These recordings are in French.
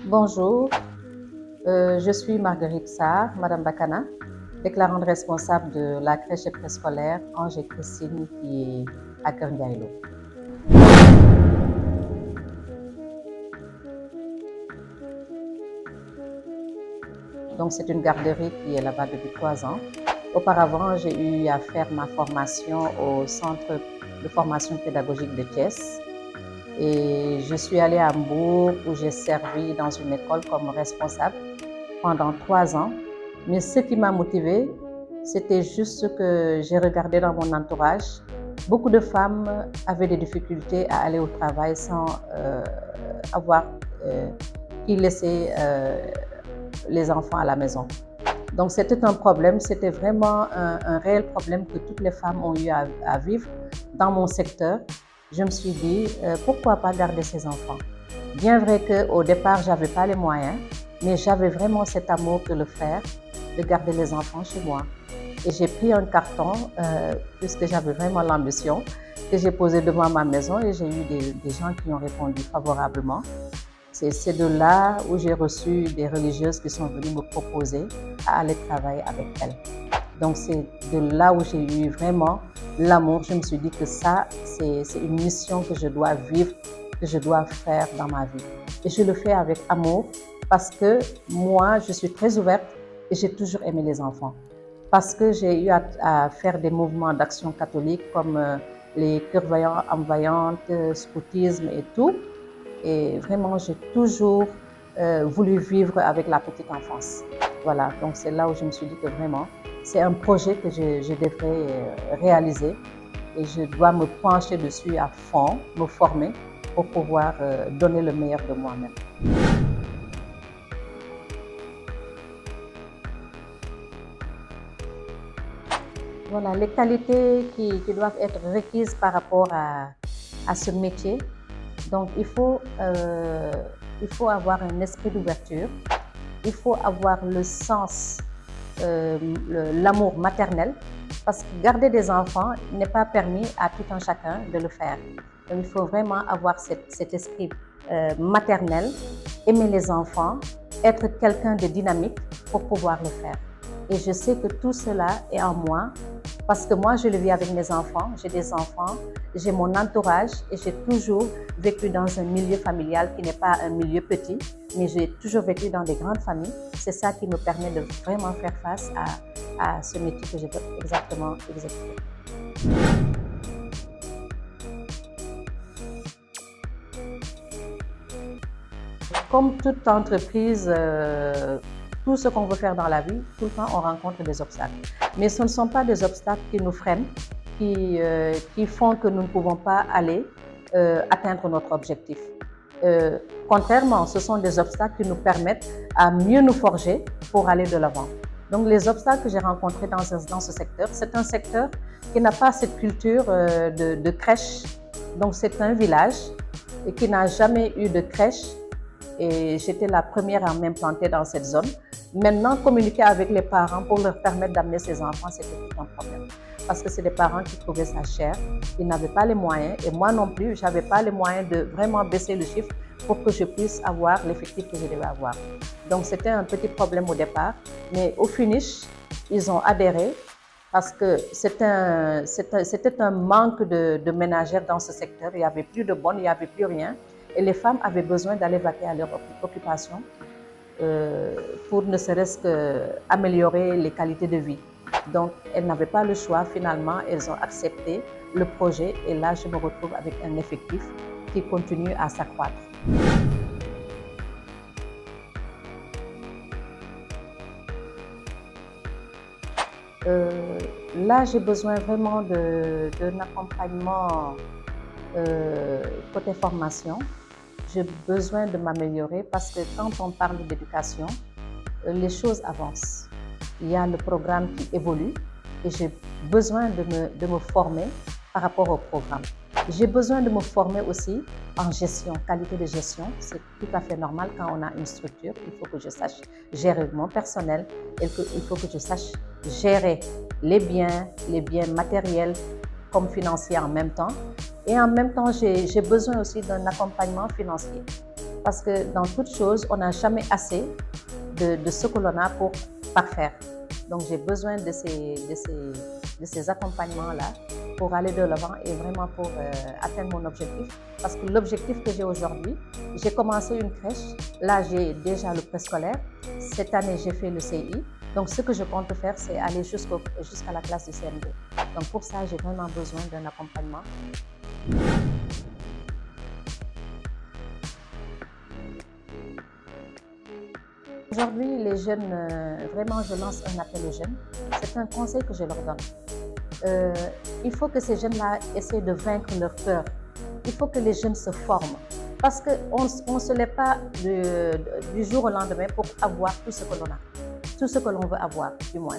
Bonjour, je suis Marguerite Sarr, Madame Bakana, déclarante responsable de la crèche et préscolaire Angers Christine qui est à Kër Ndiaye Lo. Donc c'est une garderie qui est là-bas depuis 3 ans. Auparavant, j'ai eu à faire ma formation au centre de formation pédagogique de Thiès. Et je suis allée à Hambourg où j'ai servi dans une école comme responsable pendant 3 ans. Mais ce qui m'a motivée, c'était juste que j'ai regardé dans mon entourage. Beaucoup de femmes avaient des difficultés à aller au travail sans avoir qui laisser les enfants à la maison. Donc c'était un problème, c'était vraiment un réel problème que toutes les femmes ont eu à vivre dans mon secteur. Je me suis dit, pourquoi pas garder ces enfants? Bien vrai qu'au départ, je n'avais pas les moyens, mais j'avais vraiment cet amour de le faire, de garder les enfants chez moi. Et j'ai pris un carton, puisque j'avais vraiment l'ambition, que j'ai posé devant ma maison et j'ai eu des gens qui ont répondu favorablement. C'est de là où j'ai reçu des religieuses qui sont venues me proposer à aller travailler avec elles. Donc c'est de là où j'ai eu vraiment l'amour. Je me suis dit que ça, c'est une mission que je dois vivre, que je dois faire dans ma vie. Et je le fais avec amour parce que moi, je suis très ouverte et j'ai toujours aimé les enfants. Parce que j'ai eu à faire des mouvements d'action catholique comme les cœurs vaillants, âmes vaillantes, scoutisme et tout. Et vraiment, j'ai toujours voulu vivre avec la petite enfance. Voilà, donc c'est là où je me suis dit que vraiment, c'est un projet que je devrais réaliser et je dois me pencher dessus à fond, me former pour pouvoir donner le meilleur de moi-même. Voilà, les qualités qui doivent être requises par rapport à ce métier. Donc, il faut avoir un esprit d'ouverture, il faut avoir le sens, l'amour maternel, parce que garder des enfants n'est pas permis à tout un chacun de le faire. Donc, il faut vraiment avoir cet esprit maternel, aimer les enfants, être quelqu'un de dynamique pour pouvoir le faire. Et je sais que tout cela est en moi parce que moi, je le vis avec mes enfants. J'ai des enfants, j'ai mon entourage et j'ai toujours vécu dans un milieu familial qui n'est pas un milieu petit, mais j'ai toujours vécu dans des grandes familles. C'est ça qui me permet de vraiment faire face à ce métier que je veux exactement exécuter. Comme toute entreprise, tout ce qu'on veut faire dans la vie, tout le temps on rencontre des obstacles. Mais ce ne sont pas des obstacles qui nous freinent, qui font que nous ne pouvons pas aller atteindre notre objectif. Contrairement, ce sont des obstacles qui nous permettent à mieux nous forger pour aller de l'avant. Donc les obstacles que j'ai rencontrés dans ce secteur, c'est un secteur qui n'a pas cette culture de crèche. Donc c'est un village et qui n'a jamais eu de crèche. Et j'étais la première à m'implanter dans cette zone. Maintenant, communiquer avec les parents pour leur permettre d'amener ses enfants, c'était tout un problème. Parce que c'est des parents qui trouvaient ça cher, ils n'avaient pas les moyens, et moi non plus, je n'avais pas les moyens de vraiment baisser le chiffre pour que je puisse avoir l'effectif que je devais avoir. Donc c'était un petit problème au départ, mais au finish, ils ont adhéré parce que c'était un manque de ménagères dans ce secteur. Il n'y avait plus de bonnes, il n'y avait plus rien. Et les femmes avaient besoin d'aller vaquer à leur occupation pour ne serait-ce qu'améliorer les qualités de vie. Donc, elles n'avaient pas le choix. Finalement, elles ont accepté le projet et là, je me retrouve avec un effectif qui continue à s'accroître. Là, j'ai besoin vraiment d'un accompagnement côté formation. J'ai besoin de m'améliorer parce que quand on parle d'éducation, les choses avancent. Il y a le programme qui évolue et j'ai besoin de me former par rapport au programme. J'ai besoin de me former aussi en gestion, qualité de gestion. C'est tout à fait normal quand on a une structure. Il faut que je sache gérer mon personnel et il faut que je sache gérer les biens matériels comme financiers en même temps. Et en même temps, j'ai besoin aussi d'un accompagnement financier. parce que dans toute chose, on n'a jamais assez de ce que l'on a pour parfaire. Donc j'ai besoin de ces accompagnements-là pour aller de l'avant et vraiment pour atteindre mon objectif. Parce que l'objectif que j'ai aujourd'hui, j'ai commencé une crèche, là j'ai déjà le préscolaire, cette année j'ai fait le CI. Donc ce que je compte faire, c'est aller jusqu'à la classe du CM2. Donc pour ça, j'ai vraiment besoin d'un accompagnement. Aujourd'hui, les jeunes, vraiment, je lance un appel aux jeunes. C'est un conseil que je leur donne. Il faut que ces jeunes-là essaient de vaincre leur peur. Il faut que les jeunes se forment. Parce qu'on ne se lève pas du jour au lendemain pour avoir tout ce que l'on a. Tout ce que l'on veut avoir, du moins.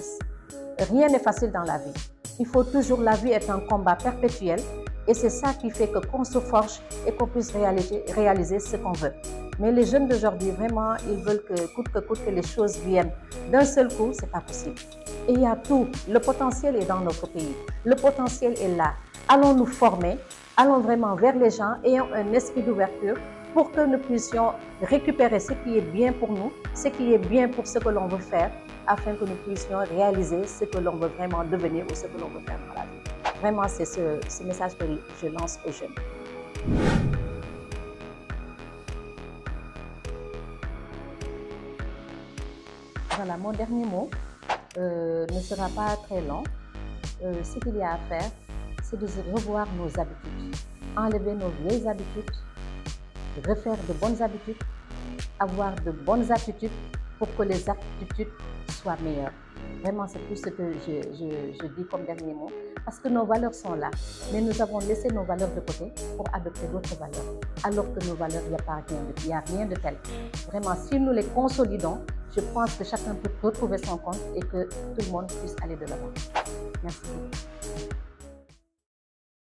Rien n'est facile dans la vie. Il faut toujours, la vie est un combat perpétuel. Et c'est ça qui fait qu'on se forge et qu'on puisse réaliser ce qu'on veut. Mais les jeunes d'aujourd'hui, vraiment, ils veulent coûte que coûte que les choses viennent. D'un seul coup, ce n'est pas possible. Et il y a tout. Le potentiel est dans notre pays. Le potentiel est là. Allons nous former, allons vraiment vers les gens, ayons un esprit d'ouverture pour que nous puissions récupérer ce qui est bien pour nous, ce qui est bien pour ce que l'on veut faire, afin que nous puissions réaliser ce que l'on veut vraiment devenir ou ce que l'on veut faire dans la vie. Vraiment, c'est ce message que je lance aux jeunes. Voilà, mon dernier mot ne sera pas très long. Ce qu'il y a à faire, c'est de revoir nos habitudes, enlever nos vieilles habitudes, refaire de bonnes habitudes, avoir de bonnes attitudes pour que les attitudes soient meilleures. Vraiment, c'est tout ce que je dis comme dernier mot, parce que nos valeurs sont là, mais nous avons laissé nos valeurs de côté pour adopter d'autres valeurs, alors que nos valeurs, il n'y a rien de tel. Vraiment, si nous les consolidons, je pense que chacun peut retrouver son compte et que tout le monde puisse aller de l'avant. Merci beaucoup.